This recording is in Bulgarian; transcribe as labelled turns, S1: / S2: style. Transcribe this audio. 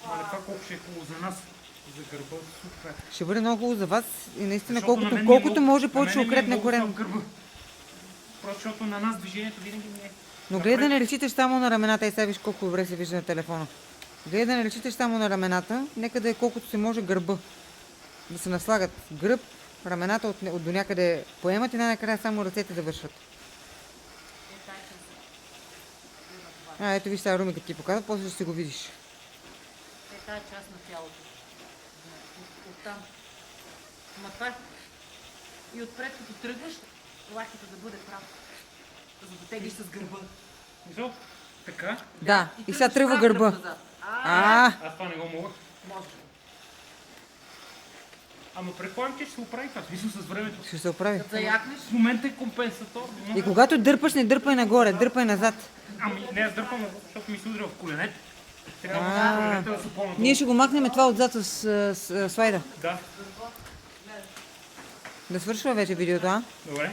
S1: Мале, това колко ще е хубаво за нас, за гърба, супер.
S2: Ще бъде много хубаво за вас и наистина
S1: Защото на мен ми е
S2: колкото
S1: много-
S2: може
S1: на
S2: повече
S1: мен ми е
S2: укрепне
S1: много
S2: корем.
S1: слаб гърба. Просто защото на нас движението винаги ми е...
S2: Но гледай да не речиташ само на рамената и сега виж колко добре се вижда на телефона. Гледай да не речиташ само на рамената, нека да е колкото се може гърба. Да се наслагат гръб, рамената от до някъде поемат и най-накрая само ръцете да вършат. Ето виж сега Руми като ти показва, после ще си го видиш.
S3: Тая част на тялото. Оттам. Ма това и отпред като тръгваш, лаката да бъде прав. За да теглиш с гърба.
S1: Мисъл? Така?
S2: Да, и сега
S3: тръгваш
S2: тръгва
S3: прав
S2: гърба.
S3: гръб назад.
S2: А,
S1: Аз това не го мога.
S3: Може.
S1: Ама предполагам, че ще се оправи това. В смисъл с времето.
S2: ще се оправи.
S3: Като заякнеш,
S1: В момента е компенсаторно.
S2: И когато дърпаш, не дърпай нагоре, дърпай назад.
S1: Ами не, аз дърпам, защото ми се удря в коленете. Трябва
S2: А.
S1: коленете да са по-надолу.
S2: Ние ще го махнем това отзад с слайда.
S1: Да,
S2: Да свършва вече видеото, а?
S1: добре.